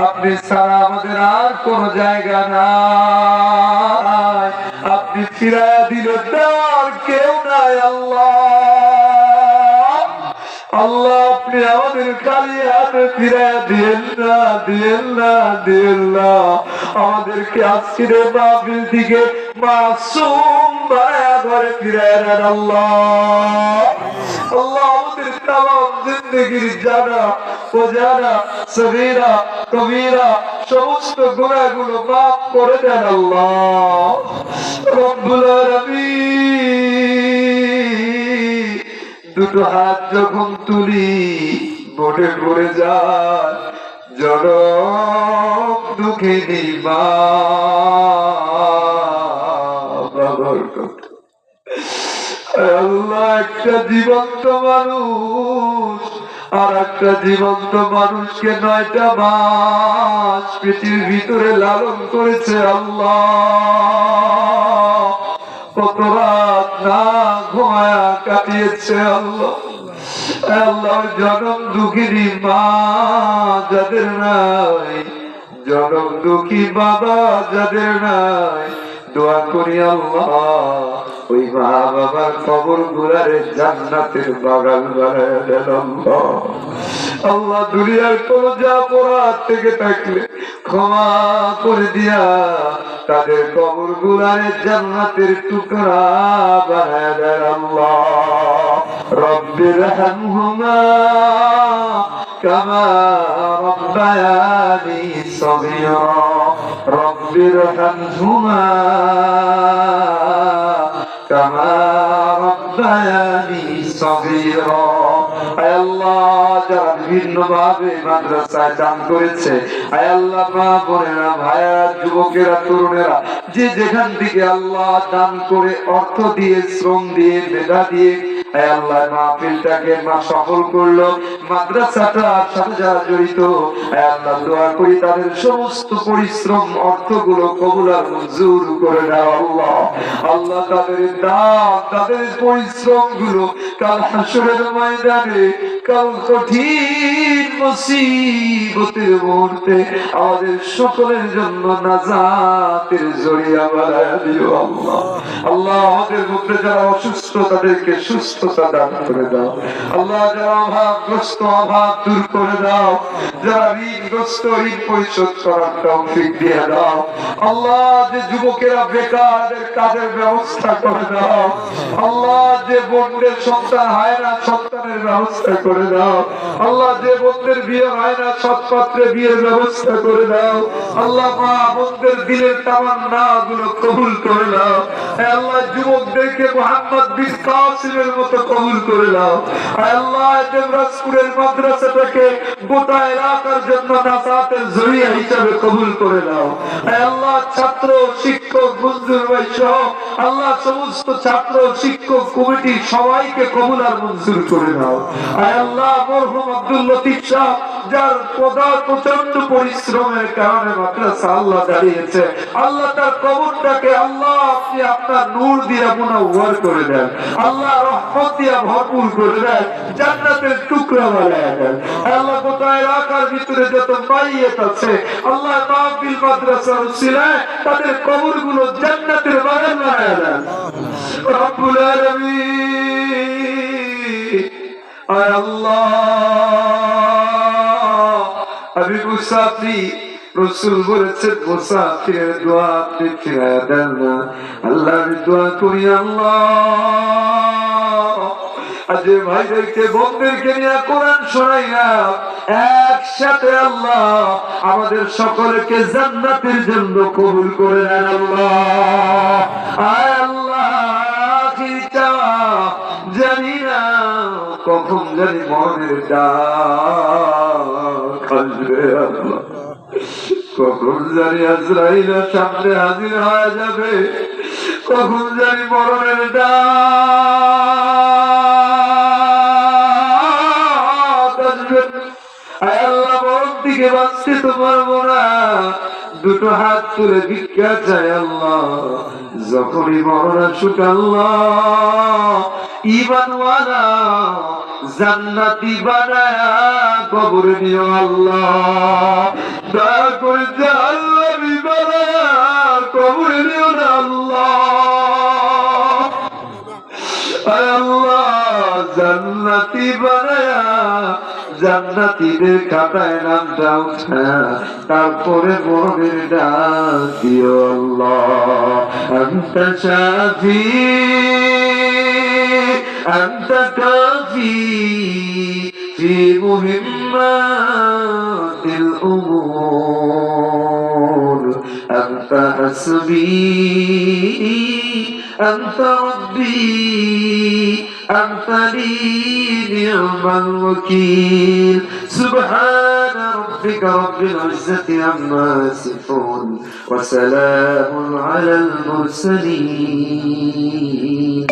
আপনি ছাড়া আমাদের আর কোন জায়গা নাই। আপনি ফিরাইয়া দিলেন আর কেউ নাই। আল্লাহ আল্লাহ আপনি আমাদের খালি হাতে ফিরাইয়া দিয়েন না, দিয়েন না, দিয়েন না। আমাদেরকে আজকের মাহফিল থেকে মাসুম বানায়া ঘরে ফিরাইয়া দেন আল্লাহ। আল্লাহ আমাদের তামাম জিন্দেগির জানা অজানা সগীরা কবীরা সমস্ত গুনাহগুলো মাফ করে দেন আল্লাহ রব্বুল আলামিন। দুটো হাত যখন তুলি মনে পড়ে যায় জনম দুঃখিনী মা বাবার কথা। আল্লাহ একটা জীবন্ত মানুষ আর একটা জীবন্ত মানুষকে 9টা মাস পেটের ভিতরে লালন করেছে আল্লাহ। কত রাত না ঘুমায়া কাটিয়েছে আল্লাহ। আল্লাহ জনম দুঃখিনী মা যাদের নাই, জনম দুঃখী বাবা যাদের নাই, দোয়া করি আল্লাহ ওই মা বাবার কবর গুলারে জান্নাতের বাগান বানায় দেন আল্লাহ। আল্লাহ দুনিয়ার কোন যা অপরাধ থেকে থাকলে ক্ষমা করে দিয়া তাদের কবর গুলারে জান্নাতের টুকরা বানায় দেন আল্লাহ। রব্বির হামহুমা কামা রব্বায়ানি সগীরা রব্বির হামহুমা কামা রব্বায়ানি সগীরা। আয় আল্লাহ যারা বিভিন্ন ভাবে মাদ্রাসায় দান করেছে, আয় আল্লাহ মা বোনেরা ভাইয়েরা যুবকেরা তরুণেরা যে যেখান থেকে আল্লাহ দান করে অর্থ দিয়ে শ্রম দিয়ে মেধা দিয়ে আয় আল্লাহ মাহফিলটাকে মা সফল করলো, মাদ্রাসাটার সাথে যারা জড়িত আয় আল্লাহ দোয়া করি তাদের সমস্ত পরিশ্রম অর্থগুলো কবুল আর মঞ্জুর করে দাও আল্লাহ। আল্লাহ তাদের দান তাদের পরিশ্রম গুলো কাল হাসরের ময়দানে কাল কঠিন মুসিবতের মুহূর্তে আমাদের সকলের জন্য নাজাতের জড়িয়া বানায়া দিও আল্লাহ। আল্লাহ আমাদের মধ্যে যারা অসুস্থ তাদেরকে সুস্থতা দান করে দাও আল্লাহ। যারা অভাবগ্রস্ত অভাব দূর করে দাও, যারা ঋণগ্রস্ত ঋণ পরিশোধ করার তৌফিক দিয়ে দাও আল্লাহ। যে যুবকেরা বেকারদের কাজের ব্যবস্থা করে দাও আল্লাহ। যে বোনদের সন্তান হয় না সন্তানের ব্যবস্থা করে দাও আল্লাহ। যে বোনদের বিয়ে হয় না সৎপাত্রে বিয়ের ব্যবস্থা করে দাও আল্লাহ। মা বোনদের দিলের তামান্না গুলো কবুল করে দাও আল্লাহ। যুবকদেরকে মুহাম্মদ বিন কাসিমের মতো কবুল করে দাও আল্লাহ। দেবরাজপুরের মাদ্রাসাটাকে গোটা এলাকার জন্য নাসাতের জরিয়া হিসাবে কবুল করে দাও আল্লাহ। ছাত্র শিক্ষক মঞ্জুর ভাই সহ আল্লাহ সমস্ত ছাত্র শিক্ষক কমিটি সবাইকে কবুল আর মঞ্জুর করে দাও আল্লাহ। মরহুম আব্দুল লতিফ শাহ যার প্রচন্ড পরিশ্রমের কারণে মাদ্রাসা আল্লাহ দাঁড়িয়েছে আল্লাহ, তার কবরটাকে আল্লাহ আপনি আপনার নূর দিয়ে মুনাওয়ার করে দেন আল্লাহ। রহমত দিয়ে ভরপুর করে দেন, জান্নাতের টুকরা বানায় দেন আল্লাহ। গোটা এলাকার ভিতরে যত মাইয়াত আছে আল্লাহ মাহফিল মাদ্রাসার উসিলায় তাদের কবরগুলো জান্নাতের বাগান বানায় দেন রব্বুল আলামিন। আয় আল্লাহ আমি মুসাফির, রাসূল বলেছেন মুসাফিরের দোয়া আপনি ফিরায়া দেন না আল্লাহ। আমি দোয়া করি আল্লাহ আজ ভাইদেরকে বোনদেরকে নিয়ে কোরআন শোনাইয়া একসাথে আল্লাহ আমাদের সকলকে জান্নাতের জন্য কবুল করে নেন আল্লাহ। আয় আল্লাহ জানি না কখন জানি মনের ডাক আসবে আল্লাহ, কখন জানি আজরাইলের সামনে হাজির হয়ে যাবে, কখন জানি মরণের ডাক আসবে। আয় আল্লাহ মরণ থেকে বাঁচতে তো পারবো না, দুটো হাত তুলে ভিক্ষা চাই আল্লাহ। যখনই মরণ আসুক আল্লাহ ঈমানওয়ালা জান্নাতি বানায়া কবরে নিও আল্লাহ। দয়া করে আল্লাহ বিবারা কবরে দিও না আল্লাহ। আল্লাহ জান্নাতি বানায়া জান্নাতীদের খাতায় নামটা উঠা তারপরে মনের ডাক দিও আল্লাহ। আনতা শাফি আনতা কাফি ফি মুহিম্মাতিল উমুর আনতা হাসবি أنت ربي أنت لي نعم الوكيل سبحان ربك رب العزة عما يصفون وسلام على المرسلين